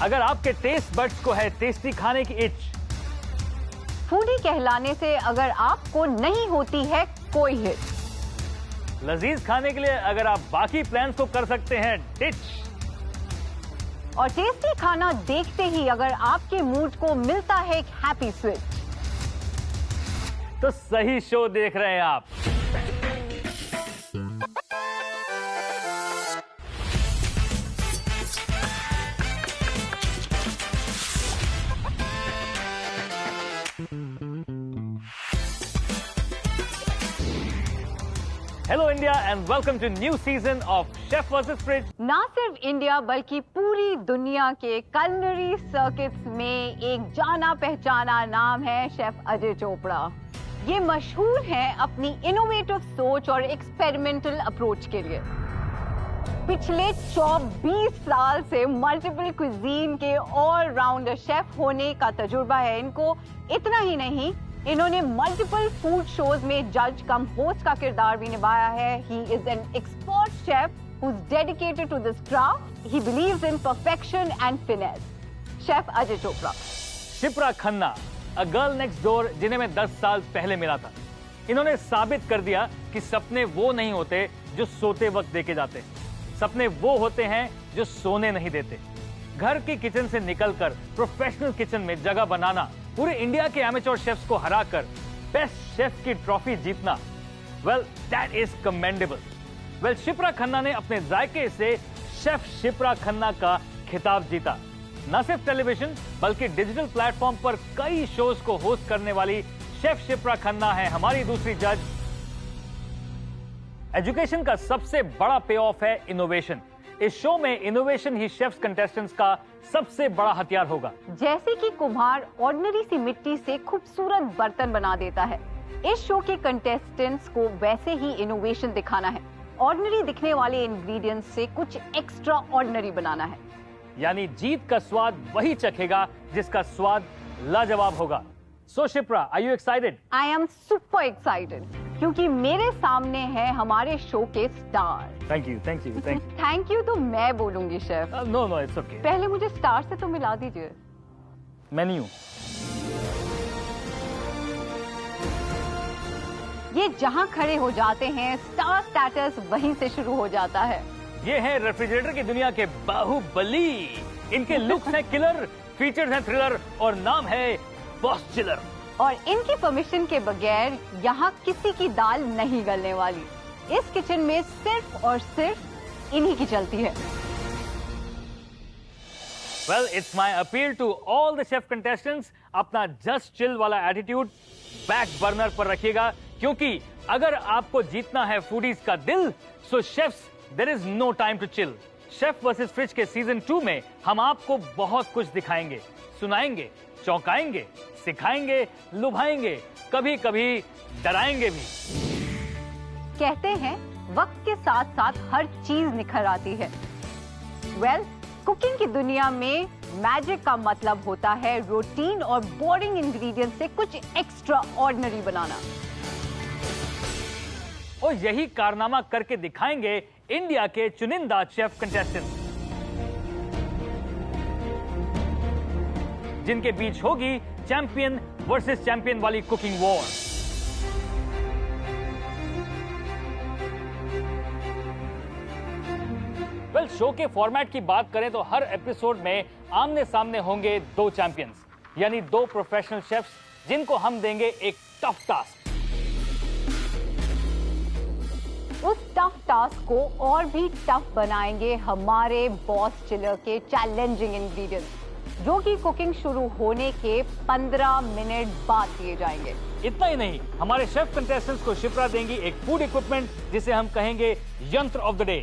अगर आपके taste buds को है टेस्टी खाने की इच, फूडी कहलाने से अगर आपको नहीं होती है कोई हिच, लजीज खाने के लिए अगर आप बाकी प्लान्स को कर सकते हैं डिच, और टेस्टी खाना देखते ही अगर आपके मूड को मिलता है एक हैप्पी स्विच, तो सही शो देख रहे हैं आप। Hello India and welcome to new season of chef versus fridge. ना सिर्फ इंडिया बल्कि पूरी दुनिया के कलिनरी सर्किट्स में एक जाना पहचाना नाम है शेफ अजय चोपड़ा। ये मशहूर हैं अपनी इनोवेटिव सोच और एक्सपेरिमेंटल अप्रोच के लिए। पिछले 24 साल से मल्टीपल क्विजीन के ऑलराउंडर शेफ होने का तजुर्बा है इनको। इतना ही नहीं, इन्होंने मल्टीपल फूड शोज में जज कम होस्ट का किरदार भी निभाया है। He is an expert chef who is dedicated to this craft. He believes in perfection and finesse. Chef Ajay Chopra. Shipra Khanna, a girl next door, जिन्हें मैं 10 साल पहले मिला था। इन्होंने साबित कर दिया कि सपने वो नहीं होते जो सोते वक्त देखे जाते, सपने वो होते हैं जो सोने नहीं देते। घर की किचन से निकलकर प्रोफेशनल किचन में जगह बनाना, पूरे इंडिया के एमेच्योर शेफ्स को हराकर बेस्ट शेफ की ट्रॉफी जीतना, well that is commendable. Well Shipra Khanna ने अपने जायके से शेफ शिप्रा खन्ना का खिताब जीता। न सिर्फ टेलीविजन बल्कि डिजिटल प्लेटफॉर्म पर कई शोज को होस्ट करने वाली शेफ शिप्रा खन्ना है हमारी दूसरी जज। एजुकेशन का सबसे बड़ा पे ऑफ है इनोवेशन। इस शो में इनोवेशन ही शेफ्स कंटेस्टेंट्स का सबसे बड़ा हथियार होगा। जैसे कि कुम्हार ऑर्डिनरी सी मिट्टी से खूबसूरत बर्तन बना देता है, इस शो के कंटेस्टेंट्स को वैसे ही इनोवेशन दिखाना है। ऑर्डिनरी दिखने वाले इंग्रेडिएंट्स से कुछ एक्स्ट्रा ऑर्डिनरी बनाना है। यानी जीत का स्वाद वही चखेगा जिसका स्वाद लाजवाब होगा। So Shipra, are you excited? I am super excited क्योंकि मेरे सामने है हमारे शो के star. Thank you, thank you, thank you. Thank you तो मैं बोलूंगी chef. No no, it's okay. पहले मुझे स्टार से तो मिला दीजिए। मेन्यू। ये जहां खड़े हो जाते हैं, स्टार स्टेटस वहीं से शुरू हो जाता है। ये है रेफ्रिजरेटर की दुनिया के बाहुबली। इनके लुक्स हैं किलर, फीचर्स हैं थ्रिलर और नाम है बॉस चिलर। और इनकी परमिशन के बगैर यहाँ किसी की दाल नहीं गलने वाली। इस किचन में सिर्फ और सिर्फ इन्हीं की चलती है। Well, it's my appeal to all the chef contestants, अपना just chill वाला एटीट्यूड बैक बर्नर पर रखिएगा, क्योंकि अगर आपको जीतना है फूडीज का दिल, so chefs, there is no time to chill। Chef versus fridge के सीजन 2 में हम आपको बहुत कुछ दिखाएंगे, सुनाएंगे, चौंकाएंगे, सिखाएंगे, लुभाएंगे, कभी कभी डराएंगे भी। कहते हैं वक्त के साथ साथ हर चीज निखर आती है। वेल, कुकिंग की दुनिया में मैजिक का मतलब होता है रूटीन और बोरिंग इंग्रेडिएंट से कुछ एक्स्ट्रा ऑर्डिनरी बनाना। और यही कारनामा करके दिखाएंगे इंडिया के चुनिंदा शेफ कंटेस्टेंट्स, जिनके बीच होगी चैंपियन वर्सेस चैंपियन वाली कुकिंग वॉर। वेल, शो के फॉर्मेट की बात करें तो हर एपिसोड में आमने सामने होंगे 2 चैंपियंस, यानी 2 प्रोफेशनल शेफ्स, जिनको हम देंगे एक टफ टास्क। उस टफ टास्क को और भी टफ बनाएंगे हमारे बॉस चिलर के चैलेंजिंग इंग्रेडिएंट्स, जो कि कुकिंग शुरू होने के 15 मिनट बाद दिए जाएंगे। इतना ही नहीं, हमारे शेफ कंटेस्टेंट्स को शिप्रा देंगी एक फूड इक्विपमेंट जिसे हम कहेंगे यंत्र of the day,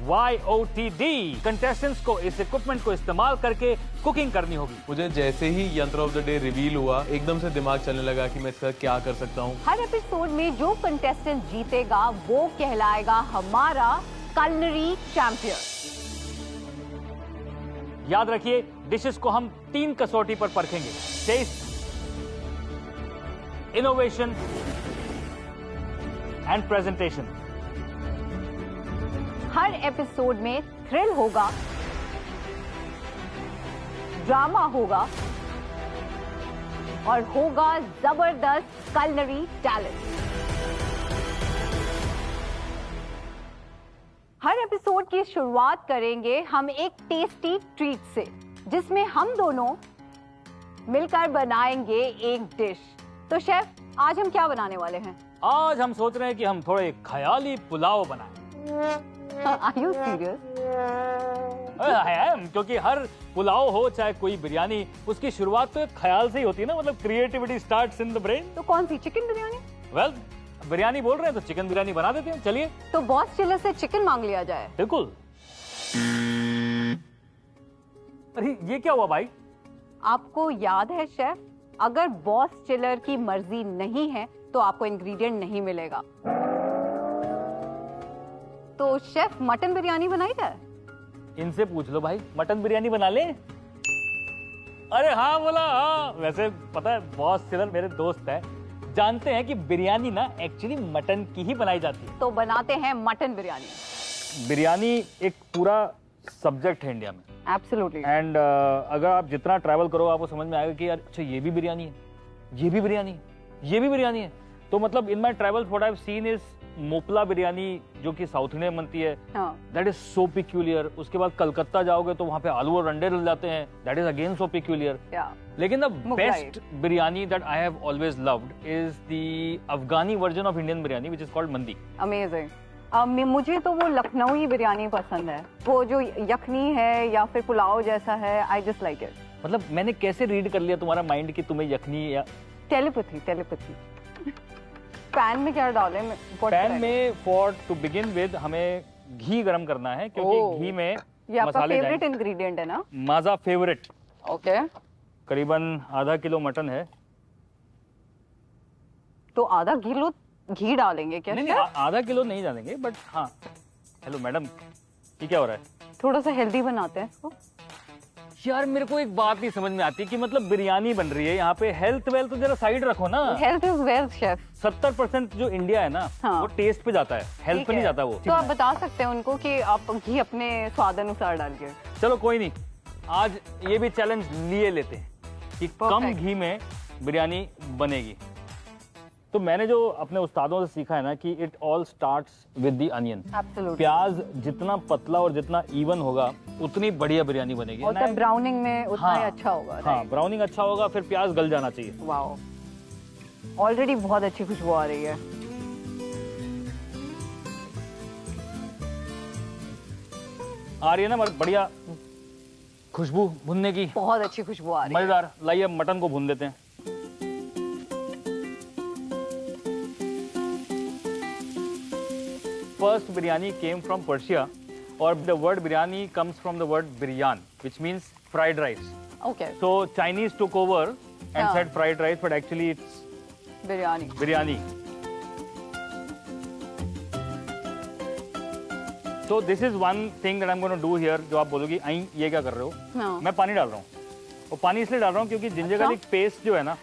YOTD। Contestants को इस इक्विपमेंट को इस्तेमाल करके कुकिंग करनी होगी। मुझे जैसे ही यंत्र ऑफ द डे रिवील हुआ, एकदम से दिमाग चलने लगा कि मैं इसका क्या कर सकता हूँ। हर एपिसोड में जो कंटेस्टेंट जीतेगा वो कहलाएगा हमारा culinary चैंपियन। याद रखिए, डिशेस को हम 3 कसौटी पर परखेंगे: टेस्ट, इनोवेशन एंड प्रेजेंटेशन। हर एपिसोड में थ्रिल होगा, ड्रामा होगा और होगा जबरदस्त कलनरी टैलेंट। हर एपिसोड की शुरुआत करेंगे हम एक टेस्टी ट्रीट से, जिसमें हम दोनों मिलकर बनाएंगे एक डिश। तो शेफ, आज हम क्या बनाने वाले हैं? आज हम सोच रहे हैं कि हम थोड़े ख्याली पुलाव बनाएं। Are you serious? क्योंकि हर पुलाव हो चाहे कोई बिरयानी, उसकी शुरुआत तो एक ख्याल से ही होती है ना, मतलब creativity starts in the brain. तो कौन सी, चिकन बिरयानी? वेल, बिरयानी बोल रहे हैं तो चिकन बिरयानी बना देते हैं, चलिए। तो बॉस चिल्लर से चिकन मांग लिया जाए। बिल्कुल। अरे ये क्या हुआ भाई? आपको याद है शेफ, अगर बॉस चिल्लर की मर्जी नहीं है तो आपको इंग्रेडिएंट नहीं मिलेगा। तो शेफ, मटन बिरयानी बनाई जाए? इनसे पूछ लो भाई, मटन बिरयानी बना ले। अरे हाँ बोला, हाँ। वैसे पता है, बॉस चिल्लर मेरे दोस्त है, जानते हैं कि बिरयानी ना एक्चुअली मटन की ही बनाई जाती है। तो बनाते हैं मटन बिरयानी। बिरयानी एक पूरा सब्जेक्ट है इंडिया में। एब्सोल्युटली। एंड अगर आप जितना ट्रैवल करो आपको समझ में आएगा कि यार अच्छा ये भी बिरयानी है, ये भी बिरयानी है, ये भी बिरयानी है। तो मतलब in my travels what I have seen is Moplah biryani, जो कि साउथ इंडियन बनती है, दैट इज सो पिक्यूलियर। उसके बाद कलकत्ता जाओगे तो वहाँ पे आलू और अंडे डल जाते हैं, that is again so peculiar. लेकिन the best biryani that I have always loved is the Afghani version of Indian biryani which is called mandi. Amazing. मुझे तो वो लखनवी बिरयानी पसंद है, वो जो यखनी है या फिर पुलाव जैसा है, आई जस्ट लाइक इट। मतलब मैंने कैसे रीड कर लिया तुम्हारा माइंड कि तुम्हें यखनी या टेलीपैथी। पैन में क्या डालें? पैन में फॉर टू बिगिन विद हमें घी गरम करना है, क्योंकि घी में ये आपका फेवरेट इंग्रेडिएंट है ना? माजा फेवरेट। ओके। करीबन आधा किलो मटन है, तो आधा किलो घी डालेंगे क्या? नहीं, आधा किलो नहीं डालेंगे, बट हाँ। हेलो मैडम, ये क्या हो रहा है? थोड़ा सा हेल्दी बनाते हैं इसको। यार मेरे को एक बात नहीं समझ में आती कि मतलब बिरयानी बन रही है यहाँ पे, हेल्थ वेल्थ तो जरा साइड रखो ना। Health is wealth chef. 70% जो इंडिया है ना, वो टेस्ट पे जाता है, हेल्थ पे नहीं जाता वो। तो आप बता सकते हैं उनको कि आप घी अपने स्वाद अनुसार डालिए। चलो कोई नहीं, आज ये भी चैलेंज लिए लेते हैं कि कम घी में बिरयानी बनेगी। तो मैंने जो अपने उस्तादों से सीखा है ना कि it all starts with the onion. प्याज जितना पतला और जितना इवन होगा उतनी बढ़िया बिरयानी बनेगी। और तब ब्राउनिंग में उतना ही अच्छा होगा। हाँ, ब्राउनिंग अच्छा होगा, फिर प्याज गल जाना चाहिए। वाओ, ऑलरेडी बहुत अच्छी खुशबू आ रही है। आ रही है ना बढ़िया खुशबू भुनने की, बहुत अच्छी खुशबू आ रही है, मजेदार। लाइए अब मटन को भून देते हैं। First biryani came from Persia, or the word biryani comes from the word biryan, which means fried rice. Okay. So Chinese took over and said fried rice, but actually it's biryani. So this is one thing that I'm going to do here. जो आप बोलोगी आई ये क्या कर रहे हो? मैं पानी डाल रहा हूँ। और पानी इसलिए डाल रहा हूँ क्योंकि जिंजर गार्लिक पेस्ट जो है ना,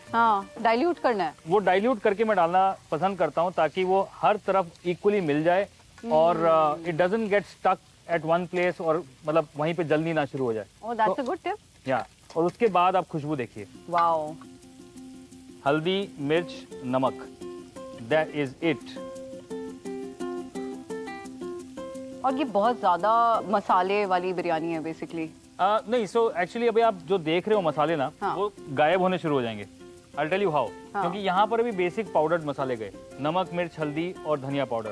डाइल्यूट करना है। वो डाइल्यूट करके मैं डालना पसंद करता हूँ ताकि वो हर तरफ इक्वली मिल जाए और it doesn't get stuck at one place, और मतलब वहीं पे जलनी ना शुरू हो जाए। Oh, that's a good tip. या और उसके बाद आप खुशबू देखिए। वाओ। हल्दी, मिर्च, नमक, दैट इज इट। और ये बहुत ज्यादा मसाले वाली बिरयानी है बेसिकली। नहीं, सो एक्चुअली अभी आप जो देख रहे हो मसाले ना, वो गायब होने शुरू हो जाएंगे। I'll tell you how. क्योंकि यहाँ पर भी बेसिक पाउडर्ड मसाले गए, नमक, मिर्च, हल्दी और धनिया पाउडर।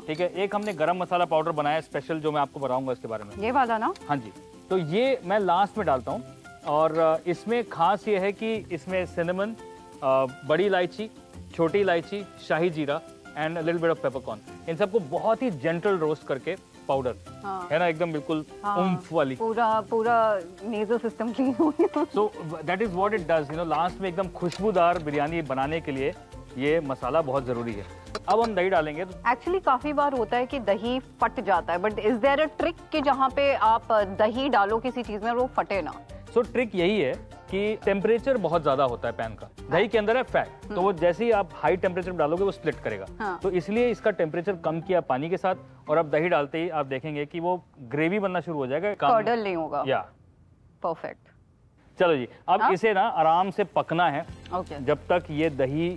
ठीक है, एक हमने गरम मसाला पाउडर बनाया स्पेशल, जो मैं आपको बताऊंगा इसके बारे में। ये वाला ना? हाँ जी। तो ये मैं लास्ट में डालता हूँ, और इसमें खास ये है कि इसमें सिनेमन, बड़ी इलायची, छोटी इलायची, शाही जीरा and little bit of peppercorn, इन सबको बहुत ही जेंटल रोस्ट करके पाउडर है ना, एकदम बिल्कुल उम्फ वाली, पूरा नेजल सिस्टम क्लीन हो गया। So that is what it does, you know, last में एकदम खुशबूदार बिरयानी बनाने के लिए ये मसाला बहुत जरूरी है। अब हम दही डालेंगे। एक्चुअली काफी बार होता है कि दही फट जाता है, but is there a trick कि जहाँ पे आप दही डालो किसी चीज में और वो फटे ना? सो ट्रिक यही है कि टेम्परेचर बहुत ज्यादा होता है पैन का, दही के अंदर है फैट, तो वो जैसे ही आप हाई टेम्परेचर में डालोगे वो स्प्लिट करेगा। तो इसलिए इसका टेम्परेचर कम किया पानी के साथ, और अब दही डालते ही आप देखेंगे कि वो ग्रेवी बनना शुरू हो जाएगा, कर्डल नहीं होगा। या परफेक्ट। चलो जी, अब हाँ? इसे ना आराम से पकना है ओके जब तक ये दही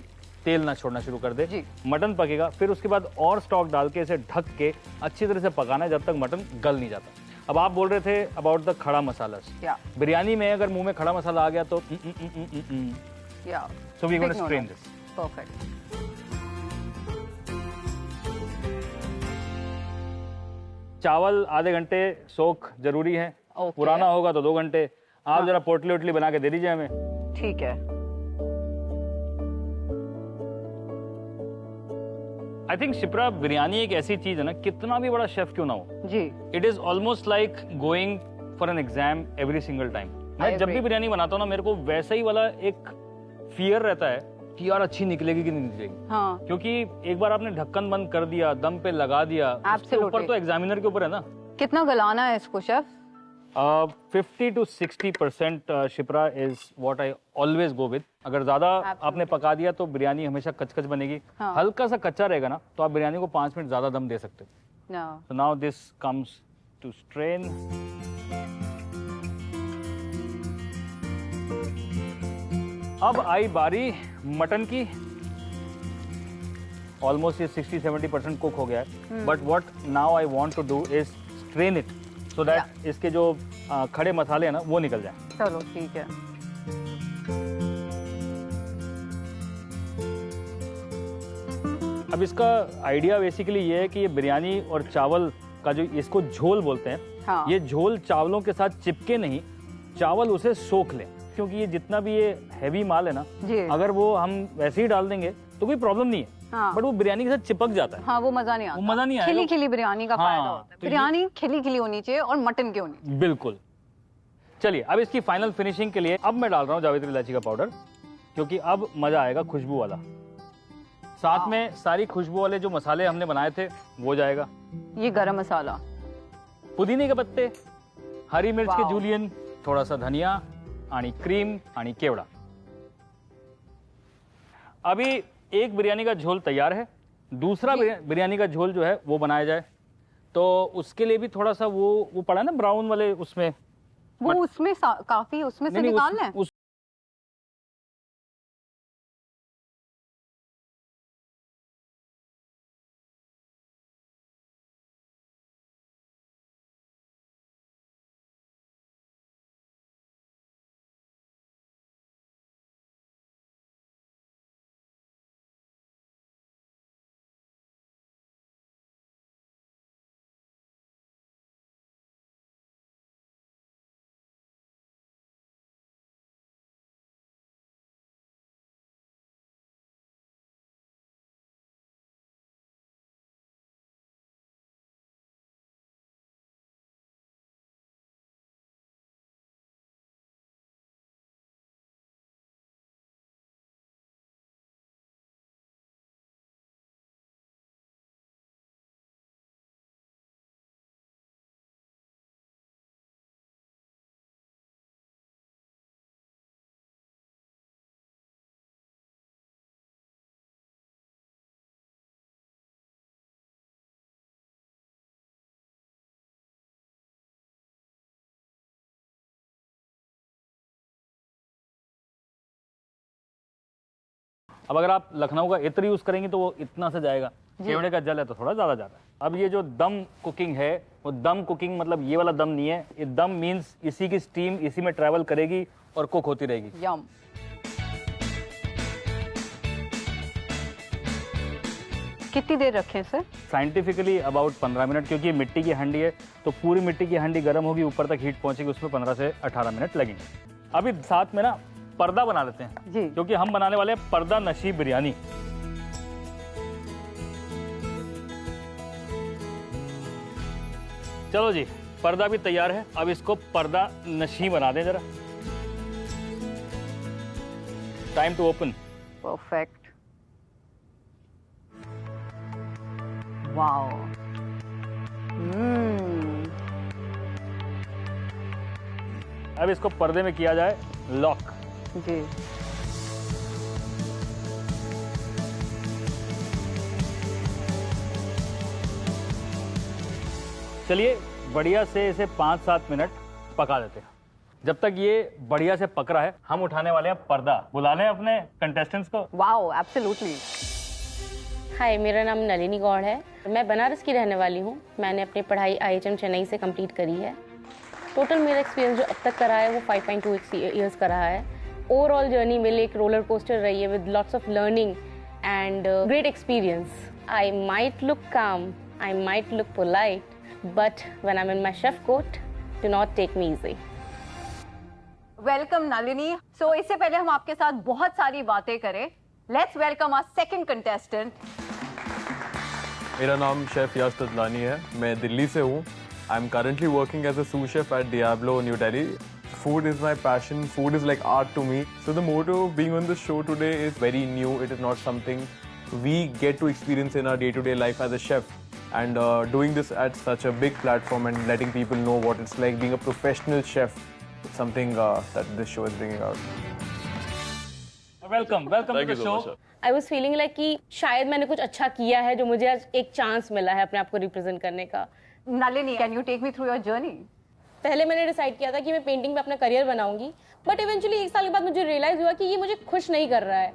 तेल ना छोड़ना शुरू कर दे। जी। मटन पकेगा, फिर उसके बाद और स्टॉक डाल के इसे ढक के अच्छी तरह से पकाना है जब तक मटन गल नहीं जाता। अब आप बोल रहे थे अबाउट द खड़ा मसाला। या बिरयानी में अगर मुंह में खड़ा मसाला आ गया तो या so we gonna strain this. Perfect. चावल आधे घंटे सोख जरूरी है। Okay. पुराना होगा तो 2 घंटे। आप जरा पोटली वोटली बना के दे दीजिए हमें। ठीक है। आई थिंक शिप्रा, बिरयानी एक ऐसी चीज है ना, कितना भी बड़ा शेफ क्यों ना हो, जी it is almost like going for an exam every single time. मैं जब भी बिरयानी बनाता हूँ ना, मेरे को वैसा ही वाला एक फियर रहता है कि यार अच्छी निकलेगी कि नहीं निकलेगी। हाँ क्योंकि एक बार आपने ढक्कन बंद कर दिया, दम पे लगा दिया, उसके ऊपर तो एग्जामिनर के ऊपर है ना। कितना गलाना है इसको chef? 50 to 60% Shipra is what I always go with. अगर ज्यादा आपने पका दिया तो बिरयानी हमेशा कचकच बनेगी। हाँ। हल्का सा कच्चा रहेगा ना तो आप बिरयानी को 5 मिनट ज्यादा दम दे सकते हो। No. So now this comes to strain. अब आई बारी मटन की। ऑलमोस्ट ये 60-70% कुक हो गया है, but what now I want to do is strain it so that इसके जो खड़े मसाले हैं ना वो निकल जाए। चलो ठीक है। अब इसका आइडिया बेसिकली ये है कि ये बिरयानी और चावल का जो इसको झोल बोलते हैं, हाँ। ये झोल चावलों के साथ चिपके नहीं, चावल उसे सोख लें। क्योंकि ये जितना भी ये हैवी माल है ना, जी। अगर वो हम वैसे ही डाल देंगे तो कोई प्रॉब्लम नहीं है, हाँ। बट वो बिरयानी के साथ चिपक जाता है। हाँ वो मजा नहीं आता। वो मजा नहीं आएगा। खिली खिली बिरयानी का हाँ, फायदा होता है। तो बिरयानी खिली खिली होनी चाहिए और मटन की होनी चाहिए। बिल्कुल। चलिए अब इसकी फाइनल फिनिशिंग के लिए अब मैं डाल रहा हूँ जावित्री इलायची का पाउडर, क्योंकि अब मजा आएगा खुशबू वाला। साथ में सारी खुशबू वाले जो मसाले हमने बनाए थे वो जाएगा। ये गरम मसाला, पुदीने के पत्ते, हरी मिर्च के वाओ। जूलियन, थोड़ा सा धनिया आणि क्रीम आणि केवड़ा। अभी एक बिरयानी का झोल तैयार है, दूसरा बिरयानी का झोल जो है वो बनाया जाए। तो उसके लिए भी थोड़ा सा वो पड़ा ना ब्राउन वाले, उसमें वो उसमें काफी उसमें से नहीं, निकालना है। अब अगर आप लखनऊ का इत्र यूज करेंगे तो वो इतना सा जाएगा, केवड़े का जल है तो थोड़ा ज्यादा जाता है। अब ये जो दम कुकिंग है, वो दम कुकिंग मतलब ये वाला दम नहीं है, ये दम मीन्स इसी की स्टीम इसी में ट्रैवल करेगी और कुक होती रहेगी। यम। कितनी देर रखें सर? साइंटिफिकली अबाउट 15 मिनट, क्योंकि ये मिट्टी की हांडी है तो पूरी मिट्टी की हांडी गर्म होगी, ऊपर तक हीट पहुंचेगी, उसमें 15 से 18 मिनट लगेंगे। अभी साथ में ना पर्दा बना लेते हैं जी, क्योंकि हम बनाने वाले हैं पर्दा नशी बिरयानी। चलो जी, पर्दा भी तैयार है, अब इसको पर्दा नशी बना दें जरा। Time to open. Perfect. Wow. अब इसको पर्दे में किया जाए लॉक। जी। चलिए बढ़िया से इसे 5-7 मिनट पका देते हैं। जब तक ये बढ़िया से पक रहा है, हम उठाने वाले हैं पर्दा। बुला लें अपने कंटेस्टेंट्स को। Wow, absolutely. हाय, मेरा नाम नलिनी गौड़ है। मैं बनारस की रहने वाली हूँ। मैंने अपनी पढ़ाई IHM चेन्नई से कंप्लीट करी है। टोटल मेरा एक्सपीरियंस जो अब तक का रहा है वो 5.2 ईयर्स का रहा है। ओवरऑल जर्नी मेरे लिए एक रोलर कोस्टर रही है with lots of learning and great experience. I might look calm, I might look polite, but when I am in my chef coat, do not take me easy. Welcome Nalini. So इससे पहले हम आपके साथ बहुत सारी बातें करें, let's welcome our second contestant. मेरा नाम शेफ यश तजलानी है, मैं दिल्ली से हूँ। I am currently working as a sous chef at Diablo, New Delhi. Food is my passion. Food is like art to me. So the motto of being on the show today is very new. It is not something we get to experience in our day-to-day life as a chef. And doing this at such a big platform and letting people know what it's like being a professional chef, it's something that this show is bringing out. Welcome to the show. I was feeling like कि शायद मैंने कुछ अच्छा किया है जो मुझे आज एक चांस मिला है अपने आप को रिप्रेजेंट करने का। Nalini, can you take me through your journey? पहले मैंने डिसाइड किया था कि मैं पेंटिंग में अपना करियर बनाऊंगी, बट इवेंचुअली 1 साल के बाद मुझे रियलाइज हुआ कि ये मुझे खुश नहीं कर रहा है।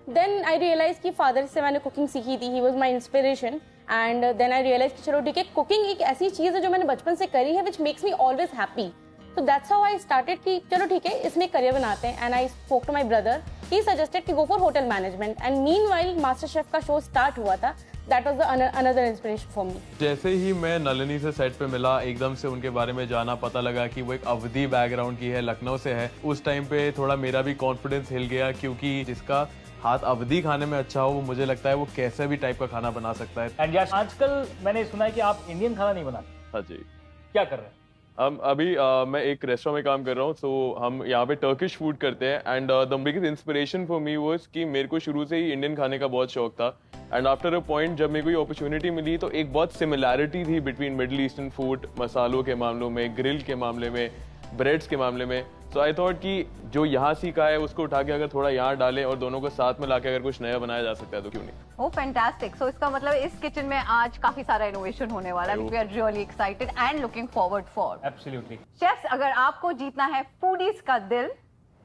देन आई रियलाइज कि फादर से मैंने कुकिंग सीखी थी, he was my inspiration. And then I realise कि चलो ठीक है, कुकिंग एक ऐसी चीज है जो मैंने बचपन से करी है which makes me always happy. So that's how I started कि चलो ठीक है, इसमें करियर बनाते हैं। And I spoke to my brother. He suggested कि go for hotel management. And meanwhile, Master Chef का शो स्टार्ट हुआ था। That was the another inspiration for me. जैसे ही मैं नलिनी से सेट पे मिला, एकदम से उनके बारे में जाना, पता लगा कि वो एक अवधी बैकग्राउंड की है, लखनऊ से है। उस टाइम पे थोड़ा मेरा भी कॉन्फिडेंस हिल गया, क्योंकि जिसका हाथ अवधी खाने में अच्छा हो, वो मुझे लगता है वो कैसे भी टाइप का खाना बना सकता है। एंड यश, आजकल मैंने सुना है कि आप इंडियन खाना नहीं बनाते। हाँ जी। क्या कर रहे हैं? हम अभी मैं एक रेस्टोरेंट में काम कर रहा हूँ, सो हम यहाँ पे टर्किश फूड करते हैं। And the biggest inspiration for me was कि मेरे को शुरू से ही इंडियन खाने का बहुत शौक था। एंड आफ्टर अ पॉइंट जब मेरे को ये अपॉर्चुनिटी मिली, तो एक बहुत सिमिलैरिटी थी बिटवीन मिडिल ईस्टर्न फूड, मसालों के मामलों में, ग्रिल के मामले में, ब्रेड्स के मामले में। सो आई थॉट कि जो यहाँ सीखा है उसको उठा के अगर थोड़ा यहाँ डालें और दोनों को साथ में लाके अगर कुछ नया बनाया जा सकता है तो क्यों नहीं। Oh fantastic. सो इसका मतलब इस किचन में आज काफी सारा इनोवेशन होने वाला है। We are really excited and looking forward for. Absolutely. Chefs, अगर आपको जीतना है फूडीज का दिल,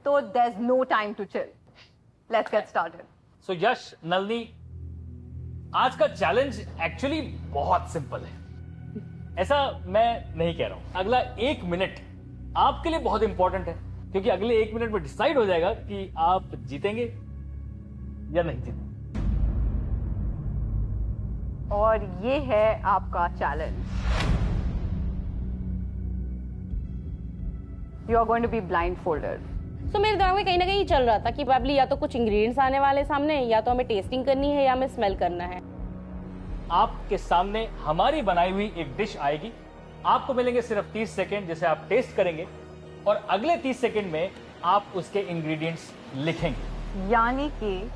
तो there is no time to chill. Let's get started. So Yash, Nalini, आज का चैलेंज एक्चुअली बहुत सिंपल है। ऐसा मैं नहीं कह रहा हूं। अगला 1 मिनट आपके लिए बहुत इंपॉर्टेंट है, क्योंकि अगले 1 मिनट में डिसाइड हो जाएगा कि आप जीतेंगे या नहीं जीतेंगे। और ये है आपका challenge. You are going to be blindfolded. So मेरे दिमाग में कहीं ना कहीं चल रहा था कि प्रॉब्ली या तो कुछ इंग्रेडिएंट्स आने वाले सामने, या तो हमें टेस्टिंग करनी है या हमें स्मेल करना है। आपके सामने हमारी बनाई हुई एक डिश आएगी। आपको मिलेंगे सिर्फ 30 सेकेंड जिसे आप टेस्ट करेंगे, और अगले 30 सेकेंड में आप उसके इंग्रेडिएंट्स लिखेंगे। यानी कि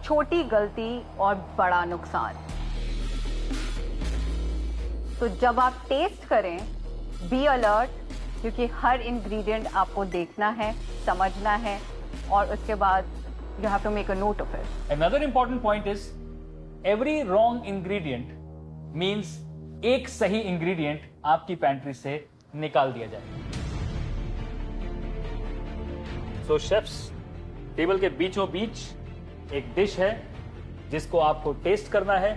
छोटी गलती और बड़ा नुकसान। तो जब आप टेस्ट करें, बी अलर्ट, क्योंकि हर इंग्रेडिएंट आपको देखना है, समझना है, और उसके बाद you have to make a note of it. Another important point is every wrong ingredient means एक सही इंग्रेडिएंट आपकी पैंट्री से निकाल दिया जाए। सो शेफ्स, टेबल के बीचों बीच एक डिश है जिसको आपको टेस्ट करना है,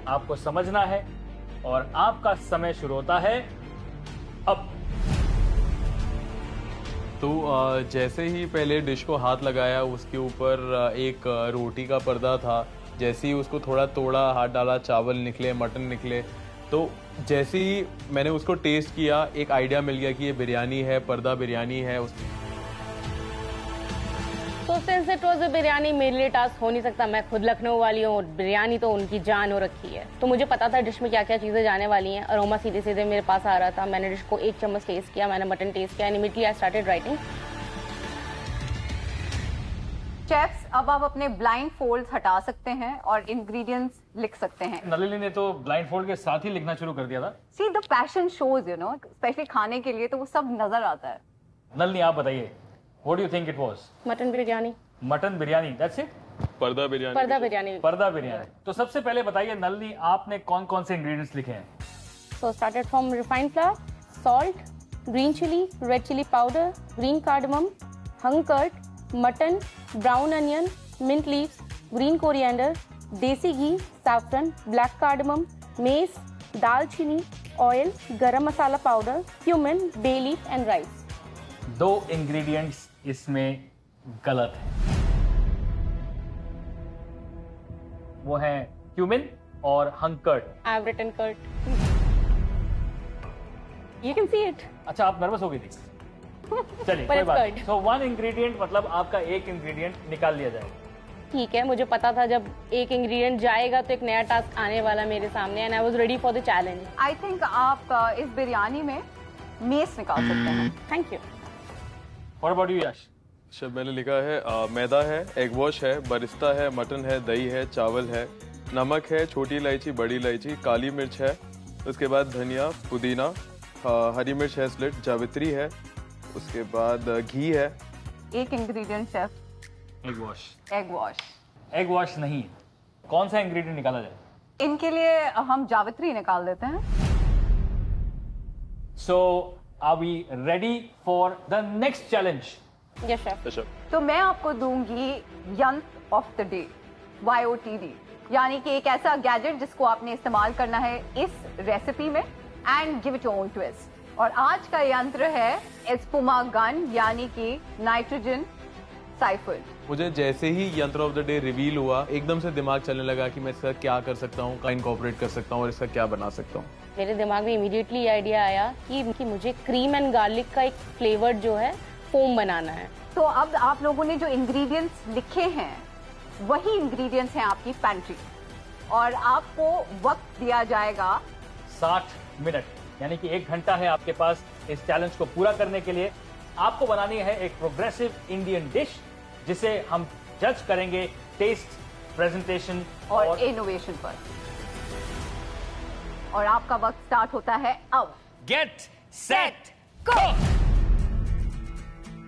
आपको समझना है, और आपका समय शुरू होता है अब। तो जैसे ही पहले डिश को हाथ लगाया, उसके ऊपर एक रोटी का पर्दा था। जैसे ही उसको थोड़ा तोड़ा, हाथ डाला, चावल निकले, मटन निकले। तो जैसे ही मैंने उसको टेस्ट किया, एक आइडिया मिल गया कि ये बिरयानी है, पर्दा बिरयानी है। तो since it was a biryani, मेरे लिए टास्क हो नहीं सकता। मैं खुद लखनऊ वाली हूँ, बिरयानी तो उनकी जान हो रखी है। तो मुझे पता था डिश में क्या क्या चीजें जाने वाली हैं। अरोमा सीधे सीधे मेरे पास आ रहा था। मैंने डिश को 1 चम्मच टेस्ट किया, मैंने मटन टेस्ट किया, and immediately I started writing. Chefs, अब आप अपने ब्लाइंड फोल्ड्स हटा सकते हैं और इंग्रेडिएंट्स लिख सकते हैं। नलिनी ने तो ब्लाइंड फोल्ड के साथ ही लिखना शुरू कर दिया था। See the passion shows, you know, specially खाने के लिए तो वो सब नजर आता है। नलिनी, आप बताइए, what do you think it was? Mutton biryani. Mutton biryani, that's it? पर्दा बिरयानी। पर्दा बिरयानी। पर्दा बिरयानी। तो सबसे पहले बताइए नलिनी, आपने कौन कौन से इंग्रेडिएंट्स लिखे हैं? So started from refined flour, salt, green chili, red chili powder, green cardamom, hung curd, mutton, brown onion, mint leaves, green coriander, desi ghee, saffron, black cardamom, mace, दालचीनी, oil, garam masala powder, cumin, bay leaf and rice. 2 ingredients इसमें गलत है, वो है cumin और हंकर्ड। I have written curd. You can see it. अच्छा, आप nervous हो गई थी। चलिए But कोई it's बात curd. नहीं। So 1 इंग्रेडिएंट मतलब आपका एक इंग्रेडिएंट निकाल लिया जाएगा। ठीक है, मुझे पता था जब एक इंग्रेडिएंट जाएगा तो एक नया टास्क आने वाला मेरे सामने and I was ready for the challenge. I think आप इस बिरयानी में मेस निकाल सकते हैं। Thank you. What about you, Yash? Chef मैंने लिखा है मैदा है, एग वॉश है, बरिस्ता है, मटन है, दही है, चावल है, नमक है, छोटी इलायची, बड़ी इलायची, काली मिर्च है, उसके बाद धनिया, पुदीना, हरी मिर्च है स्लिट, जावित्री है, उसके बाद घी है। एक ingredient chef, egg wash. Egg wash. Egg wash नहीं है, कौन सा इंग्रेडिएंट निकाला जाए? इनके लिए हम जावित्री निकाल देते हैं। So are we ready for the next challenge? Yes chef. अच्छा, तो मैं आपको दूंगी यंत्र ऑफ द डे, YOTD, यानी कि एक ऐसा गैजेट जिसको आपने इस्तेमाल करना है इस रेसिपी में and give it your own twist. और आज का यंत्र है एस्पुमा गन, यानी कि नाइट्रोजन साइफर। मुझे जैसे ही यंत्र ऑफ द डे रिवील हुआ एकदम से दिमाग चलने लगा कि मैं इसका क्या कर सकता हूँ, क्या इनकॉर्पोरेट कर सकता हूँ और इसका क्या बना सकता हूँ। मेरे दिमाग में इमीडिएटली ये आइडिया आया कि मुझे क्रीम एंड गार्लिक का एक फ्लेवर जो है फोम बनाना है। तो अब आप लोगों ने जो इंग्रेडिएंट्स लिखे हैं वही इंग्रेडिएंट्स हैं आपकी पैंट्री, और आपको वक्त दिया जाएगा 60 मिनट, यानी कि 1 घंटा है आपके पास इस चैलेंज को पूरा करने के लिए। आपको बनानी है एक प्रोग्रेसिव इंडियन डिश जिसे हम जज करेंगे टेस्ट, प्रेजेंटेशन और इनोवेशन पर। और आपका वक्त स्टार्ट होता है अब। Get set go.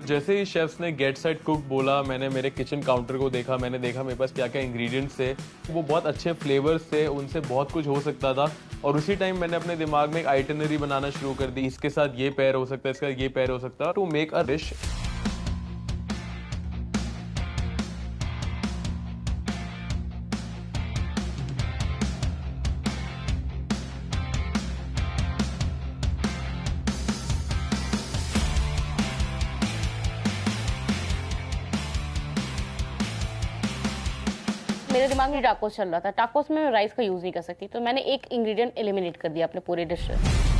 जैसे ही शेफ्स ने गेट सेट कुक बोला, मैंने मेरे किचन काउंटर को देखा, मैंने देखा मेरे पास क्या क्या इंग्रेडिएंट्स थे, वो बहुत अच्छे फ्लेवर्स थे, उनसे बहुत कुछ हो सकता था। और उसी टाइम मैंने अपने दिमाग में एक आइटिनरी बनाना शुरू कर दी, इसके साथ ये पेयर हो सकता है, इसका ये पेयर हो सकता है, टू मेक अ डिश। मेरे दिमाग में टाकोस चल रहा था। टाकोस में मैं राइस का यूज नहीं कर सकती, तो मैंने एक इंग्रेडिएंट एलिमिनेट कर दिया अपने पूरे डिश से।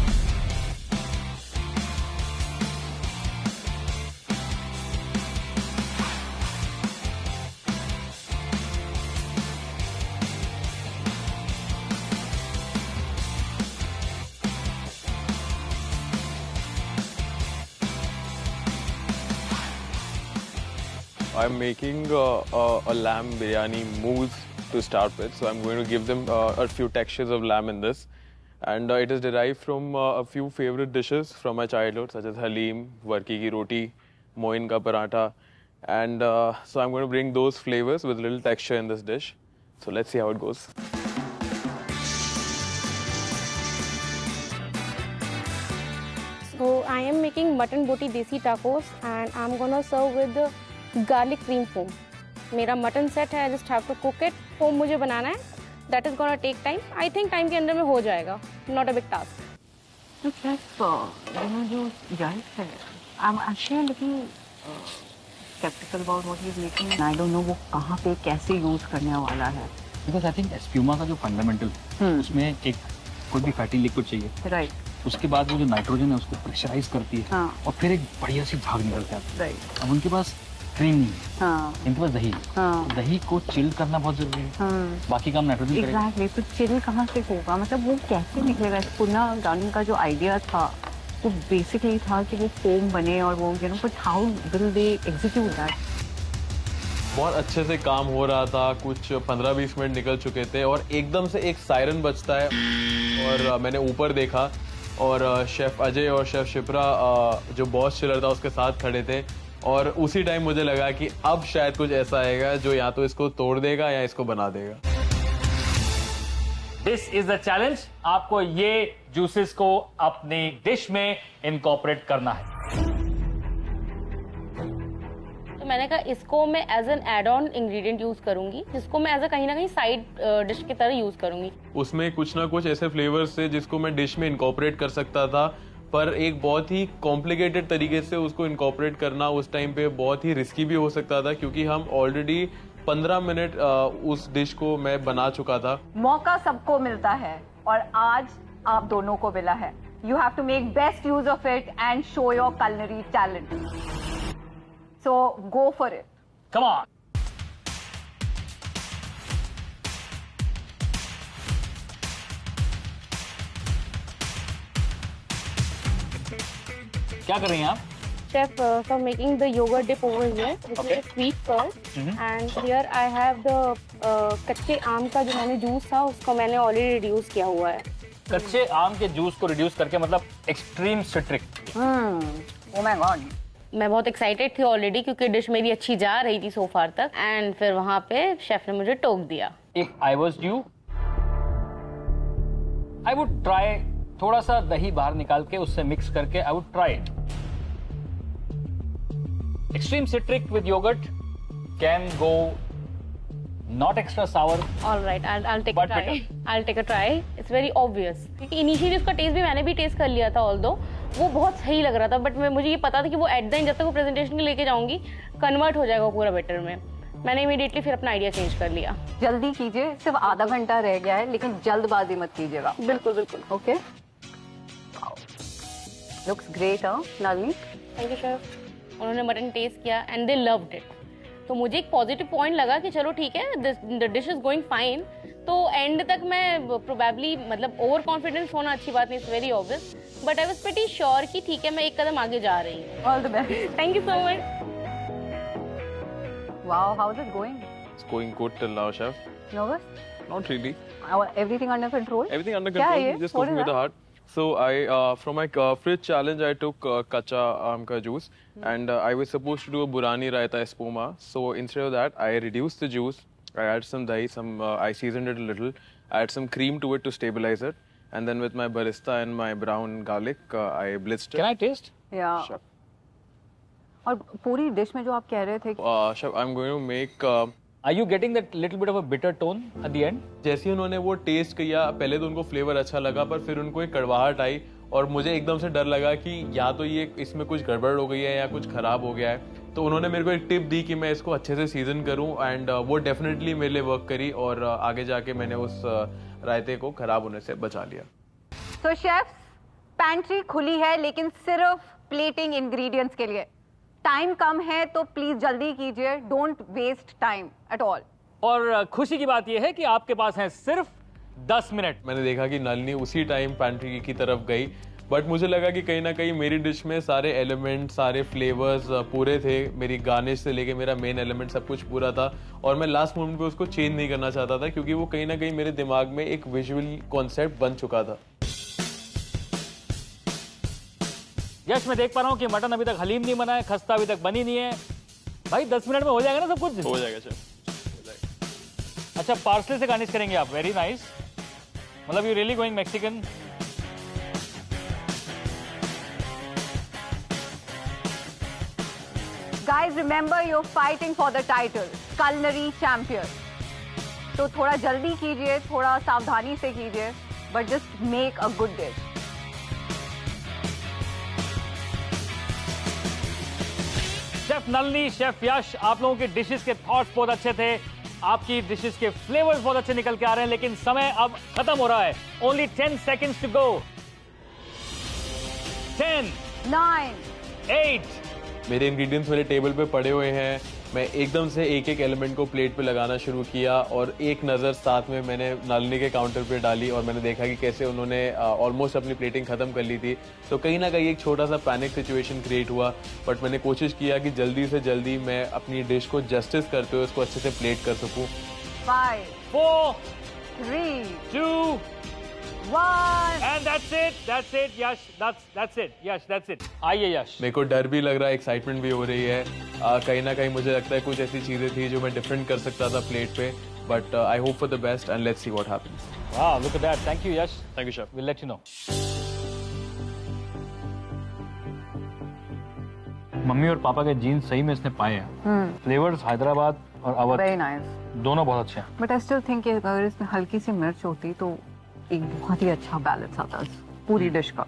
I'm making a lamb biryani mousse to start with. So I'm going to give them a few textures of lamb in this. And it is derived from a few favorite dishes from my childhood, such as halim, varki ki roti, moin ka paratha. And so I'm going to bring those flavors with little texture in this dish. So let's see how it goes. So I am making mutton boti desi tacos and I'm gonna serve with garlic cream foam. मेरा mutton set है, I just have to cook it. Foam मुझे बनाना है, that is gonna take time. I think time के अंदर में हो जाएगा, not a big task. तो शेफ, जो राइस है, I'm actually a little skeptical about what he's making. I don't know वो कहाँ पे कैसे यूज करने वाला है। Because I think एस्प्यूमा का जो फंडामेंटल उसमें एक कोई भी फैटी लिक्विड चाहिए, राइट उसके बाद वो जो नाइट्रोजन है उसको प्रेशराइज करती है, हाँ। और फिर एक बढ़िया सी झाग निकलता है। राइट अब उनके पास क्रीम नहीं है, हाँ इनके पास दही है। हाँ। तो दही को चिल करना बहुत जरूरी है, हाँ बाकी काम नाइट्रोजन करेगा। एग्जैक्टली। तो चिल कहाँ से होगा, मतलब वो कैसे निकलेगा? पुनः गार्डन का जो आइडिया था वो बेसिकली था कि वो फोम बने और वो you know, but how will they execute that? बहुत अच्छे से काम हो रहा था, कुछ 15-20 मिनट निकल चुके थे और एकदम से एक सायरन बजता है और मैंने ऊपर देखा और शेफ अजय और शेफ शिप्रा जो बॉस चिलर था उसके साथ खड़े थे, और उसी टाइम मुझे लगा कि अब शायद कुछ ऐसा आएगा जो या तो इसको तोड़ देगा या इसको बना देगा। This is the challenge. आपको ये जूसेस को अपनी डिश में इनकॉर्पोरेट करना है। तो मैंने कहा इसको मैं as an add on ingredient use करूंगी, जिसको मैं एज अ कहीं ना कहीं साइड डिश की तरह यूज करूंगी। उसमें कुछ ना कुछ ऐसे फ्लेवर्स थे जिसको मैं डिश में इनकॉर्पोरेट कर सकता था, पर एक बहुत ही कॉम्प्लिकेटेड तरीके से उसको इनकॉर्पोरेट करना उस टाइम पे बहुत ही रिस्की भी हो सकता था, क्योंकि हम ऑलरेडी 15 मिनट उस डिश को मैं बना चुका था। मौका सबको मिलता है और आज आप दोनों को मिला है। You have to make best use of it and show your culinary talent. So go for it. Come on. क्या कर रही हैं आप? Chef, for making the yogurt dip over here, which is a sweet curd, and here I have the कच्चे आम का जो मैंने जूस था उसको मैंने ऑलरेडी रिड्यूस किया हुआ है। कच्चे आम के जूस को रिड्यूस करके, मतलब extreme citric. Oh my God. मैं बहुत एक्साइटेड थी ऑलरेडी क्योंकि डिश मेरी अच्छी जा रही थी सो फार तक, एंड फिर वहां पे शेफ ने मुझे टोक दिया। If I was you, I would try थोड़ा सा दही बाहर निकाल के उससे मिक्स करके I would try it. Extreme citric with yoghurt can go not extra sour. All right, I'll take a But try. bitter. I'll take a try. It's very obvious. क्योंकि initially उसका टेस्ट भी मैंने भी test कर लिया था, although वो बहुत सही लग रहा था, बट मुझे ये पता था कि वो एट द एंड जब तक वो प्रेजेंटेशन के लेके जाऊंगी कन्वर्ट हो जाएगा पूरा बेटर में। मैंने इमीडिएटली फिर अपना आइडिया चेंज कर लिया। जल्दी कीजिए, सिर्फ आधा घंटा रह गया है, लेकिन जल्दबाजी मत कीजिएगा। बिल्कुल बिल्कुल। Okay, looks great. Nalini, thank you chef. उन्होंने मटन टेस्ट किया एंड दे लव्ड इट, तो मुझे एक पॉजिटिव पॉइंट लगा कि चलो ठीक है, the dish is going fine. तो एंड तक मैं प्रोबेबली, मतलब ओवर कॉन्फिडेंस होना अच्छी बात नहीं, it's very obvious, but I was pretty sure कि ठीक है मैं एक कदम आगे जा रही हूँ। All the best. Thank you so much. Wow, how is it going? It's going good till now, chef. Nervous? Not really. Everything under control? Everything under क्या control. है ये? Just What cooking is with the that? heart. So I, from my fridge challenge, I took kacha aam ka juice, and I was supposed to do a burani raita espuma. So instead of that, I reduced the juice. I added some dahi, I seasoned it a little. I added some cream to it to stabilize it, and then with my barista and my brown garlic, I blitzed it. Can I taste? Yeah. Sure. और पूरी dish में जो आप कह रहे थे, Chef, I'm going to make. Are you getting that little bit of a bitter tone at the end? जैसे ही उन्होंने वो टेस्ट किया, पहले तो उनको फ्लेवर अच्छा लगा, पर फिर उनको एक कड़वाहट आई और मुझे एकदम से डर लगा कि या तो ये इसमें कुछ गड़बड़ हो गई है या कुछ खराब हो गया है। तो उन्होंने मेरे को एक टिप दी कि मैं इसको अच्छे से सीजन करूं, एंड वो डेफिनेटली मेरे लिए वर्क करी, और आगे जाके मैंने उस रायते को खराब होने से बचा लिया। तो शेफ, पैंट्री खुली है लेकिन सिर्फ प्लेटिंग इंग्रेडिएंट्स के लिए। टाइम कम है तो प्लीज जल्दी कीजिए, don't waste time at all. और खुशी की बात यह है कि आपके पास है सिर्फ 10 मिनट। मैंने देखा कि नलिनी उसी टाइम पैंट्री की तरफ गई, बट मुझे लगा कि कहीं ना कहीं मेरी डिश में सारे एलिमेंट, सारे फ्लेवर्स पूरे थे। मेरी गार्निश से लेके मेरा मेन एलिमेंट सब कुछ पूरा था, और मैं लास्ट मोमेंट पे उसको चेंज नहीं करना चाहता था, क्योंकि वो कहीं ना कहीं मेरे दिमाग में एक विजुअल कॉन्सेप्ट बन चुका था। यश, मैं देख पा रहा हूँ कि मटन अभी तक हलीम नहीं बना है, खस्ता अभी तक बनी नहीं है। भाई 10 मिनट में हो जाएगा ना सब कुछ? हो जाएगा शेफ। अच्छा, पार्सले से गार्निश करेंगे आप? Very nice. मतलब you really going Mexican. Guys remember, you are fighting for the title culinary champion. तो थोड़ा जल्दी कीजिए, थोड़ा सावधानी से कीजिए, but just make a good dish. Chef Nalini, chef Yash, आप लोगों के डिशेस के थॉट्स बहुत अच्छे थे, आपकी डिशेस के फ्लेवर्स बहुत अच्छे निकल के आ रहे हैं, लेकिन समय अब खत्म हो रहा है। Only 10 seconds to go. 10, 9, 8। मेरे इंग्रेडिएंट्स मेरे टेबल पे पड़े हुए हैं। मैं एकदम से एक एक एलिमेंट को प्लेट पे लगाना शुरू किया, और एक नज़र साथ में मैंने नलिनी के काउंटर पे डाली, और मैंने देखा कि कैसे उन्होंने ऑलमोस्ट अपनी प्लेटिंग ख़त्म कर ली थी। तो कहीं ना कहीं एक छोटा सा पैनिक सिचुएशन क्रिएट हुआ, बट मैंने कोशिश किया कि जल्दी से जल्दी मैं अपनी डिश को जस्टिस करते हुए उसको अच्छे से प्लेट कर सकूँ। 5, 4, 3, 2, 1। and that's it Yash, that's it Yash, that's it। आइए यश। मेरे को डर भी लग रहा है, एक्साइटमेंट भी हो रही है। कहीं ना कहीं मुझे लगता है कुछ ऐसी चीज़ें थी जो मैं डिफरेंट कर सकता था प्लेट पे, But I hope for the best and let's see what happens. Wow, look at that. Thank you, Yash. Thank you, chef. We'll let you know. Mummy और पापा के जीन्स सही में इसने पाए हैं। फ्लेवर्स हैदराबाद और अवध वेरी नाइस, दोनों बहुत अच्छे हैं। बट आई स्टिल थिंक अगर इसमें हल्की सी मिर्च होती तो एक बहुत ही अच्छा बैलेंस आता पूरी डिश का।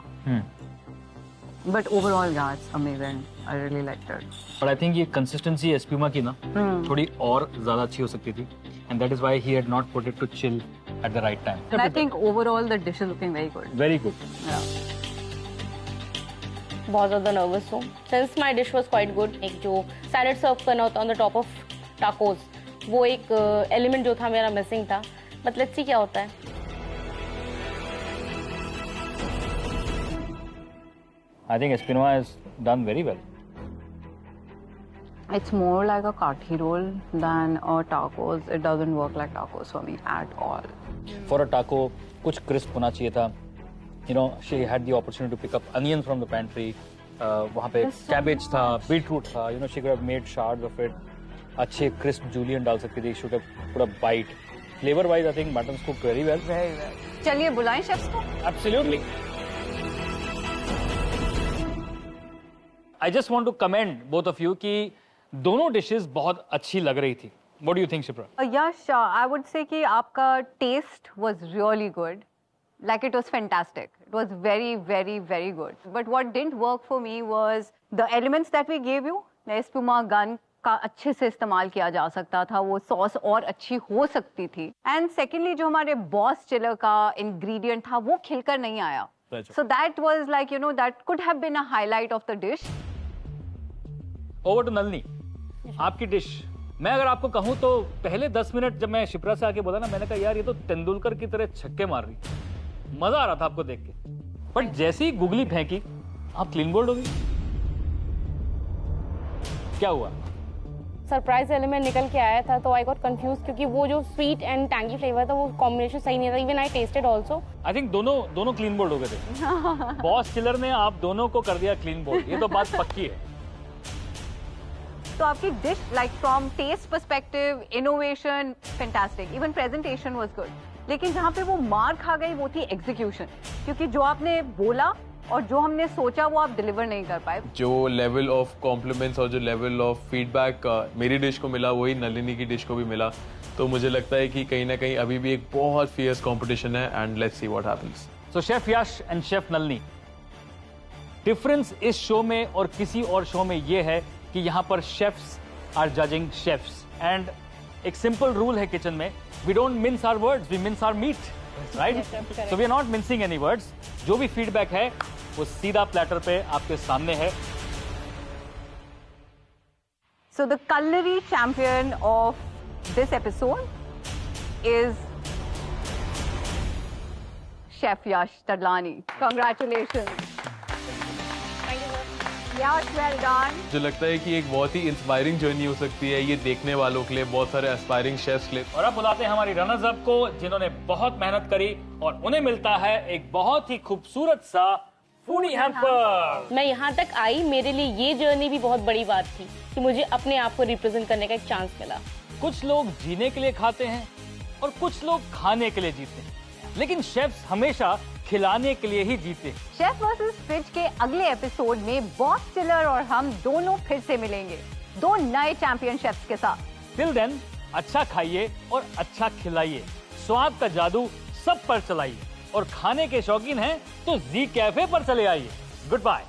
बट ओवरऑल यार it's amazing, I really liked it. But I think ये कंसिस्टेंसी एस्प्यूमा की ना थोड़ी और ज्यादा अच्छी हो सकती थी, and that is why he had not put it to chill at the right time. I think overall the dish is looking very good. Very good. बहुत ज़्यादा नर्वस हूँ since my dish was quite good. एक जो salad serve करना होता on the top of tacos, वो एक element जो था मेरा मिसिंग था। बट लेट्स सी क्या होता है। I think Espinosa has done very well. It's more like a kathi roll than a tacos. It doesn't work like tacos for me at all. For a taco, कुछ crisp होना चाहिए था. You know, she had the opportunity to pick up onions from the pantry. वहाँ पे cabbage था, beetroot था. You know, she could have made shards of it. अच्छे crisp julienne डाल सकती थी. She could have put a bite. Flavor-wise, I think mutton's cooked very well. Very well. चलिए बुलाएं शेफ्स को. Absolutely. I just want to commend both of you कि दोनों dishes बहुत अच्छी लग रही थी. What do you think, Shipra? Yash, I would say कि आपका taste was really good. Like it was fantastic. It was very, very, very good. But what didn't work for me was the elements that we gave you. The espuma gun का अच्छे से इस्तेमाल किया जा सकता था, वो सॉस और अच्छी हो सकती थी. And secondly, जो हमारे बॉस चिलर का ingredient था, वो खिलकर नहीं आया. So that was like, you know, that could have been a highlight of the dish. Over to Nalini. आपकी डिश. मैं अगर आपको कहूं तो पहले 10 मिनट जब मैं शिप्रा से आके बोला ना, मैंने कहा यार ये तो तेंदुलकर की तरह छक्के मार रही. मजा आ रहा था आपको देख के. बट जैसे ही गुगली फेंकी, आप क्लीन बोल्ड हो गई. क्या हुआ? सरप्राइज एलिमेंट निकल के आया था तो आई गॉट कंफ्यूज, क्योंकि वो जो स्वीट एंड टैंगी फ्लेवर था वो कॉम्बिनेशन सही नहीं था. Even I tasted also. I think दोनों क्लीन बोल्ड हो गए थे. बॉस चिलर ने आप दोनों को कर दिया क्लीन बोल्ड. ये तो बात पक्की है. तो आपकी dish like from taste perspective, innovation fantastic, even presentation was good. लेकिन जहाँ पे वो मार खा गई वो थी एग्जीक्यूशन, क्योंकि जो आपने बोला और जो हमने सोचा वो आप डिलीवर नहीं कर पाए. जो लेवल ऑफ कॉम्प्लीमेंट्स और जो लेवल ऑफ फीडबैक मेरी डिश को मिला वही नलिनी की डिश को भी मिला. तो मुझे लगता है कि कहीं ना कहीं अभी भी एक बहुत फियर्स कंपटीशन है and let's see what happens. So chef Yash and chef Nalini, difference इस शो में और किसी और शो में ये है कि यहाँ पर chefs are judging chefs, and एक सिंपल रूल है किचन में, we don't mince our words, we mince our meat, right? So we are not mincing any words. जो भी फीडबैक है वो सीधा प्लेटर पे आपके सामने है. So the culinary champion of this episode is Chef Yash Tadlani. Congratulations. Yash, well done. मुझे लगता है कि एक बहुत ही इंस्पायरिंग जर्नी हो सकती है ये देखने वालों के लिए, बहुत सारे एस्पायरिंग शेफ्स के लिए. और अब बुलाते हैं हमारी रनर्स अप को, जिन्होंने बहुत मेहनत करी और उन्हें मिलता है एक बहुत ही खूबसूरत सा फूडी हैम्पर. मैं यहाँ तक आई, मेरे लिए ये जर्नी भी बहुत बड़ी बात थी कि मुझे अपने आप को रिप्रेजेंट करने का एक चांस मिला. कुछ लोग जीने के लिए खाते हैं और कुछ लोग खाने के लिए जीते हैं, लेकिन शेफ्स हमेशा खिलाने के लिए ही जीते. शेफ वर्सेस फ्रिज के अगले एपिसोड में बॉस चिलर और हम दोनों फिर से मिलेंगे, दो नए चैंपियन शेफ्स के साथ. टिल देन अच्छा खाइए और अच्छा खिलाइए, स्वाद का जादू सब पर चलाइए, और खाने के शौकीन हैं तो जी कैफे पर चले आइए. Good bye.